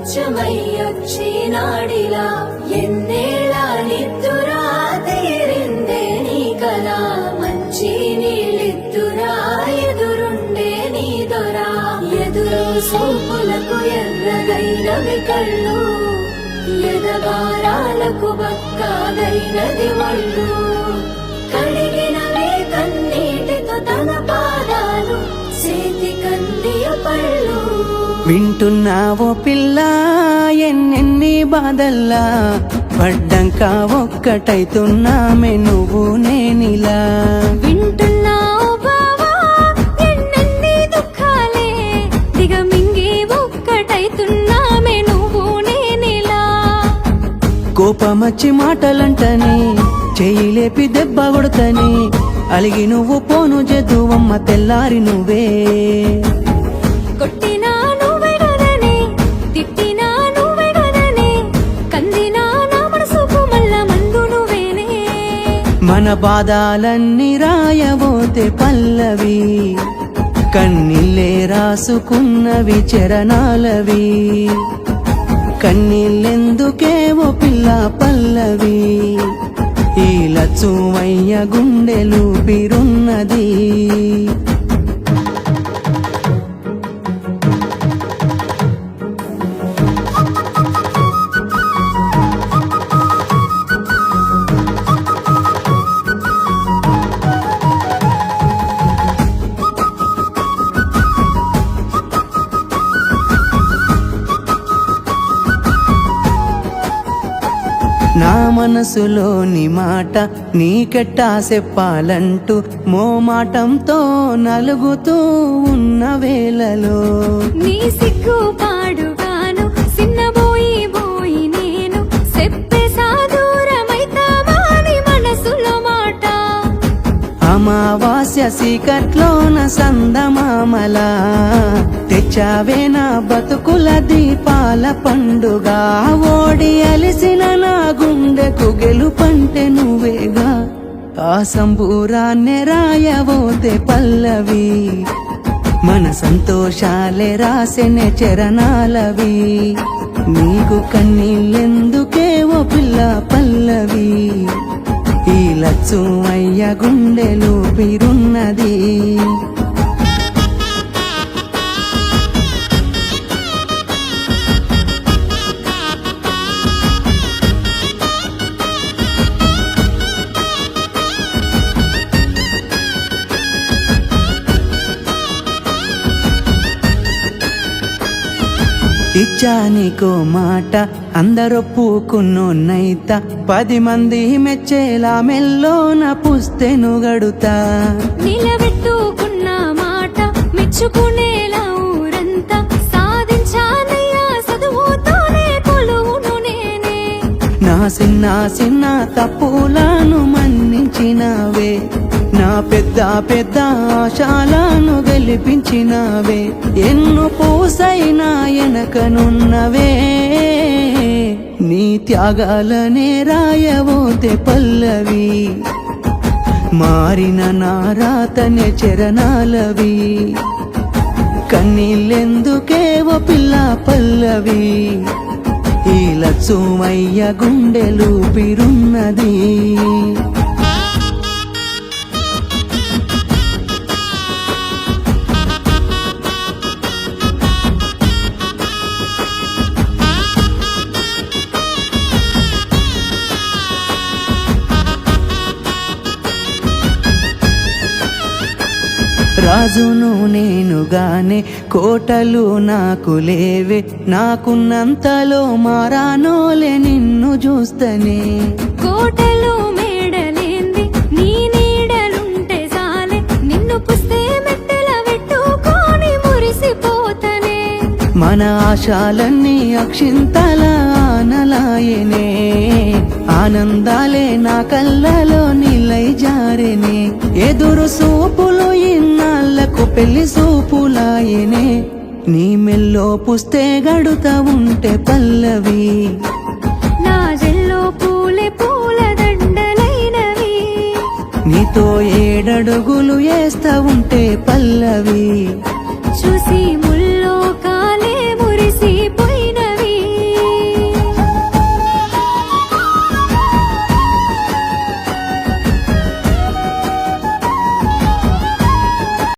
ప్రత్యక్షమయ్యొచ్చినాడిలా ఎన్నేళ్ళ నిద్దురా తీరిందే నీ కల మంచి నీళ్ళిద్దురా ఎదురుండే నీ దొరా ఎదురు సూపులకు ఎర్రగైనవి కళ్ళు ఎదగారాలకు బక్కాగైనది మళ్ళు కడిగినవే కన్నీటితో తన పాదాలు చేతి కందియ పళ్ళు వింటున్నావో పిల్ల ఎన్నెన్ని బాధల్లా పడ్డంక ఒక్కటైతున్నామే నువ్వు నేనిలా వింటున్నావు బావా ఎన్నెన్ని దుఃఖాలే దిగమింగి ఒక్కటైతున్నామే నువ్వు నేనిలా కోపమచ్చి మాటలంటని చెయ్యి లేపి దెబ్బ కొడతని అలిగి నువ్వు పోను జదువమ్మ తెల్లారి నువ్వే కొట్టినా నువ్వే గదనే తిట్టినా నువ్వే గదనే కందినా నా మనసుకు మళ్ళా మందు నువ్వేనే మన బాధాలన్నీ రాయబోతే పల్లవి కన్నీళ్ళే రాసుకున్నవి చరణాలవి కన్నీళ్ళెందుకేవో పిల్ల పల్లవి ఈ లచ్చువయ్య గుండెలు పిరున్నది నా మనసులోని మాట నీకెట్టా చెప్పాలంటూ మోమాటంతో నలుగుతూ ఉన్న వేళలో నీ సిగ్గు పాడుగాను సిన్నబోయి బోయి నేను చెప్పేసా దూరమైతావా నీ మనసులో మాట అమావాస్య సీకట్లోన సందమామలా తెచ్చావే నా బతుకుల దీపాల పండుగ ఓడి అలిసిన నా గుండెకు గెలుపంటే నువ్వేగా ఆ సంబూరాన్నే రాయబోతే పల్లవి మన సంతోషాలే రాసెనే చరణాలవి నీకు కన్నీళ్ళెందుకేవో పిల్ల పల్లవి ఈ లచ్చు అయ్య గుండెలు పిరున్నది ఇచ్చానికో మాట అందరొప్పుకున్నోన్నైత 10 మంది మెచ్చేలా మెల్లోన పుస్తెను గడుతా నిలబెట్టుకున్న మాట మెచ్చుకునేలా ఊరంతా సాధించానయ్యా చదువుతోనే కొలువును నేనే నా చిన్న చిన్న తప్పులను మన్నించినావే నా పెద్ద పెద్ద ఆశాలను గెలిపించినావే ఎన్ను పూసైనా ఎనకనున్నవే నీ త్యాగాలనే రాయబోతే పల్లవి మారిన నా రాతనే చరణాలవి కన్నీళ్ళెందుకేవో పిల్ల పల్లవి ఈ లచ్చుమయ్య గుండెలు పిరున్నది రాజును నేనుగానే కోటలు నాకు లేవే నాకున్నంతలో మారానోలే నిన్ను చూస్తనే కోటలు మేడలేంది నీ నీడలుంటే చాలే నిన్ను పుస్తే మెట్టెల పెట్టుకొని మురిసిపోతనే మన ఆశాలన్నీ అక్షింతల ఆనలాయనే ఆనందాలే నా కళ్ళలో నిలై జారెనే ఎదురు సూపులు ఇన్నాళ్లకు పెళ్లి సూపులాయనే నీ మెల్లో పుస్తే గడుతా ఉంటే పల్లవి నా జల్లో పూలే పూల దండలైనవి నీతో 7 అడుగులు వేస్తా ఉంటే పల్లవి చూసి